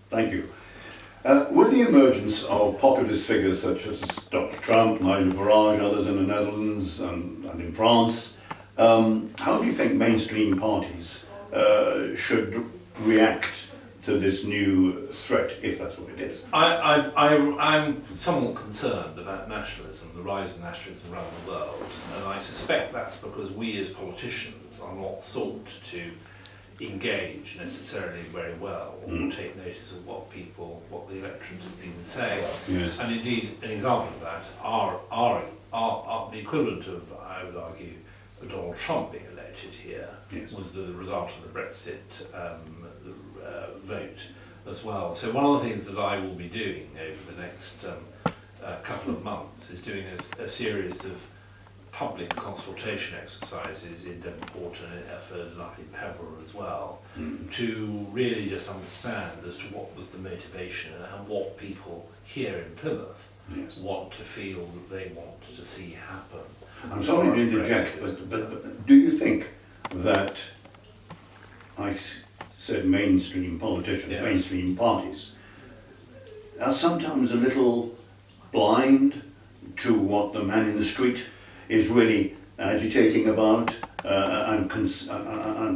Thank you. With the emergence of populist figures such as Dr. Trump, Nigel Farage, others in the Netherlands and in France, how do you think mainstream parties should react to this new threat, if that's what it is? I'm somewhat concerned about nationalism, the rise of nationalism around the world, and I suspect that's because we as politicians are not sought to engage necessarily very well or take notice of what the electorate has been saying. Yes. And indeed, an example of that are the equivalent of, I would argue, Donald Trump being elected here was the result of the Brexit vote as well. So one of the things that I will be doing over the next couple of months is doing a series of public consultation exercises in Devonport and in Efford and up in Peveril as well, to really just understand as to what was the motivation and what people here in Plymouth want to feel that they want to see happen. I'm sorry to interject, but do you think that said mainstream politicians, mainstream parties, are sometimes a little blind to what the man in the street is really agitating about and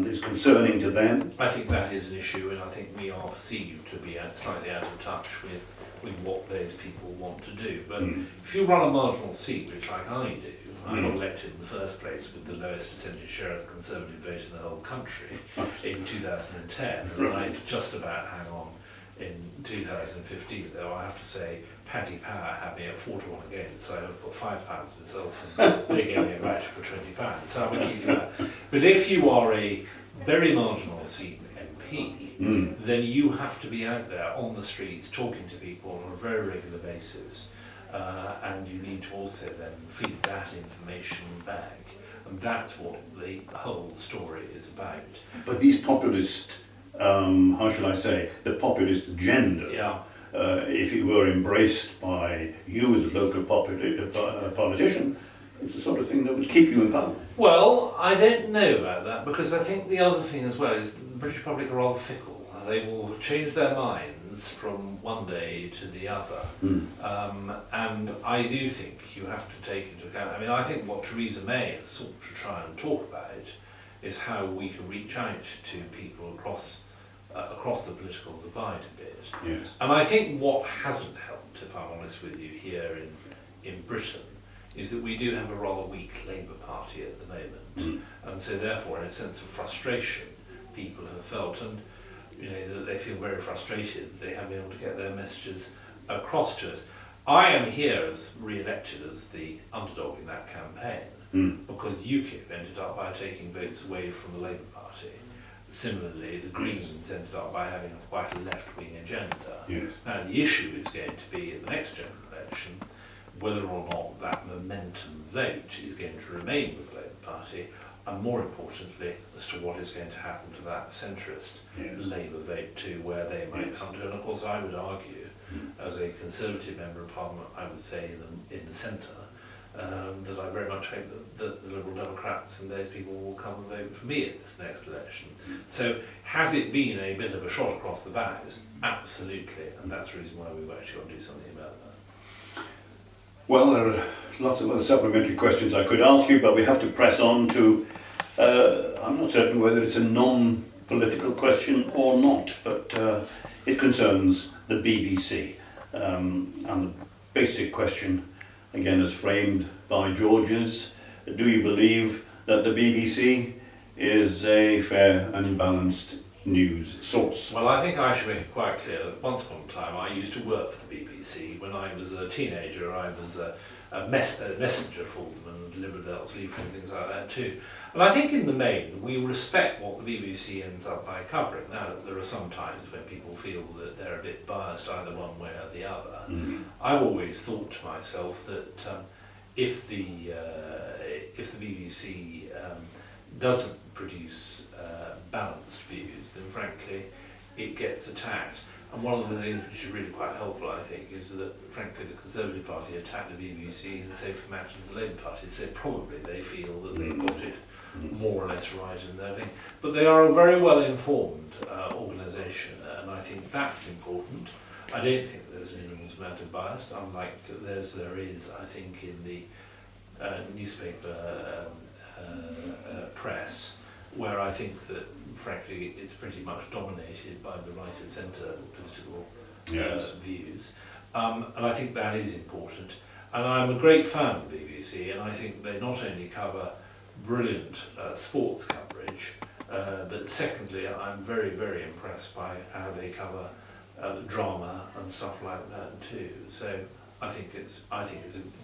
is concerning to them? I think that is an issue, and I think we are perceived to be slightly out of touch with what those people want to do. But if you run a marginal seat, which like I do, I got elected in the first place with the lowest percentage share of the Conservative vote in the whole country in 2010, and I just about hang on in 2015, though I have to say Paddy Power had me at 4 to 1 against, so I put £5 myself and they gave me a voucher for £20, so I'm keeping that. But if you are a very marginal seat MP, then you have to be out there on the streets talking to people on a very regular basis, and you need to also then feed that information back, and that's what the whole story is about. But these populist, how shall I say, the populist agenda, if it were embraced by you as a local politician, it's the sort of thing that would keep you in power. Well, I don't know about that, because I think the other thing as well is the British public are rather fickle. They will change their minds from one day to the other. And I do think you have to take into account, I mean, I think what Theresa May has sought to try and talk about is how we can reach out to people across the political divide a bit. Yes. And I think what hasn't helped, if I'm honest with you, here in Britain, is that we do have a rather weak Labour Party at the moment. And so therefore, in a sense of frustration, people have felt, and that they feel very frustrated that they haven't been able to get their messages across to us. I am here as re-elected as the underdog in that campaign, because UKIP ended up by taking votes away from the Labour Party. Similarly, the Greens ended up by having quite a left-wing agenda. Yes. Now the issue is going to be at the next general election whether or not that momentum vote is going to remain with the Labour Party, and more importantly, as to what is going to happen to that centrist Labour vote too, where they might come to. And of course I would argue, as a Conservative Member of Parliament, I would say in the centre, that I very much hope that the Liberal Democrats and those people will come and vote for me at this next election. So has it been a bit of a shot across the bows? Absolutely, and that's the reason why we've actually got to do something about that. Well, there are lots of other supplementary questions I could ask you, but we have to press on to, I'm not certain whether it's a non-political question or not, but it concerns the BBC. And the basic question, again as framed by George's, do you believe that the BBC is a fair and balanced news source? Well, I think I should make it quite clear that once upon a time I used to work for the BBC. When I was a teenager, I was a messenger for them and delivered El's leaflet and things like that too. And I think in the main we respect what the BBC ends up by covering. Now, there are some times when people feel that they're a bit biased either one way or the other. I've always thought to myself that if the BBC doesn't produce balanced views, then frankly it gets attacked. And one of the things which is really quite helpful, I think, is that frankly the Conservative Party attacked the BBC and the same for matter of the Labour Party. So probably they feel that they've got it more or less right in their thing. But they are a very well informed organisation, and I think that's important. I don't think there's an enormous amount of bias, unlike there is, I think, in the newspaper press, where I think that, frankly, it's pretty much dominated by the right and centre political views. And I think that is important. And I'm a great fan of the BBC, and I think they not only cover brilliant sports coverage, but secondly, I'm very, very impressed by how they cover drama and stuff like that too. So I think it's a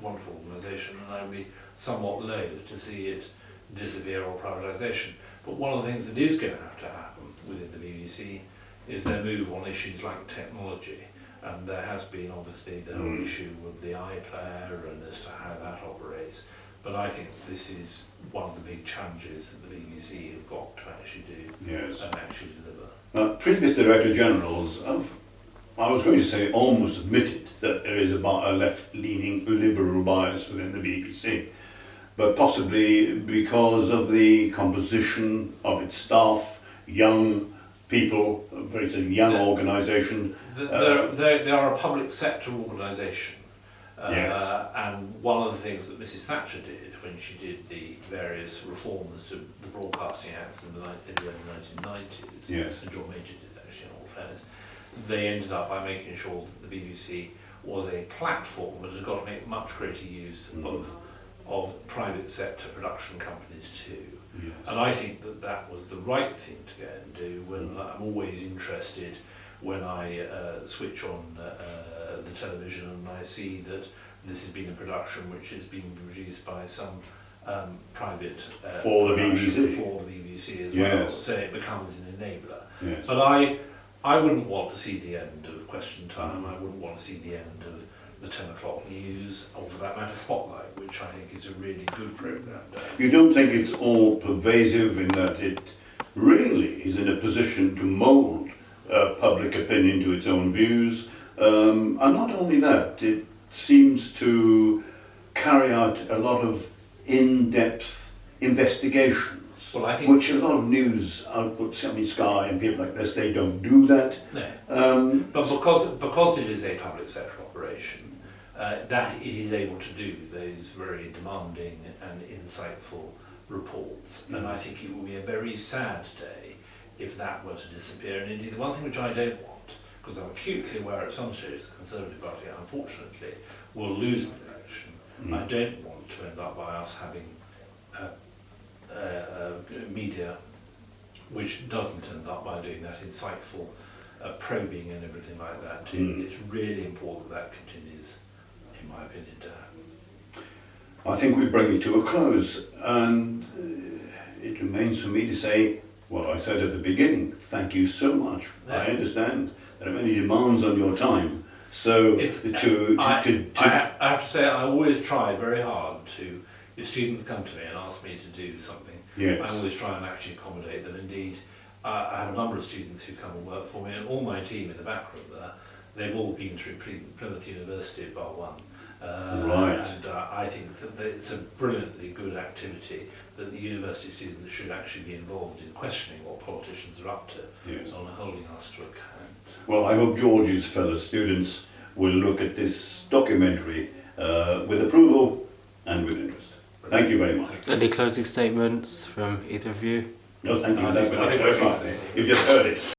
wonderful organisation, and I would be somewhat loath to see it disappear or privatisation. But one of the things that is going to have to happen within the BBC is their move on issues like technology. And there has been obviously the whole issue of the iPlayer and as to how that operates. But I think this is one of the big challenges that the BBC have got to actually do and actually deliver. Now, previous Director Generals have, I was going to say, almost admitted that there is a left-leaning liberal bias within the BBC, but possibly because of the composition of its staff, young people, a very young organisation. They are a public sector organisation. Yes. And one of the things that Mrs Thatcher did when she did the various reforms to the Broadcasting Acts in the early 1990s, Yes. and John Major did actually, in all fairness, they ended up by making sure that the BBC was a platform that had got to make much greater use of private sector production companies too. Yes. And I think that that was the right thing to go and do. When I'm always interested when I switch on the television and I see that this has been a production which is being produced by some private for the production BBC. For the BBC as Yes. well, so it becomes an enabler. Yes. But I wouldn't want to see the end of Question Time. I wouldn't want to see the end of the 10 o'clock news, or for that matter Spotlight, which I think is a really good programme. You don't think it's all pervasive in that it really is in a position to mould public opinion to its own views, and not only that, it seems to carry out a lot of in-depth investigations, Well, I think which a lot of news outputs, I mean Sky and people like this, they don't do that. no. But because it is a public sector operation, that it is able to do those very demanding and insightful reports. And I think it will be a very sad day if that were to disappear. And indeed, the one thing which I don't want, because I'm acutely aware at some stage the Conservative Party, unfortunately, will lose an election, I don't want to end up by us having media which doesn't end up by doing that insightful probing and everything like that too. It's really important that continues, in my opinion, to happen. I think we bring it to a close, and it remains for me to say what I said at the beginning. Thank you so much. Yeah. I understand there are many demands on your time, so I have to say I always try very hard to, if students come to me and ask me to do something, yes. I always try and actually accommodate them. Indeed, I have a number of students who come and work for me, and all my team in the back room there, they've all been through Plymouth University bar one. Right. And I think that it's a brilliantly good activity that the university students should actually be involved in questioning what politicians are up to, Yes. and holding us to account. Well, I hope George's fellow students will look at this documentary with approval and with interest. Thank you very much. Any closing statements from either of you? No, thank you. I think You've just heard it.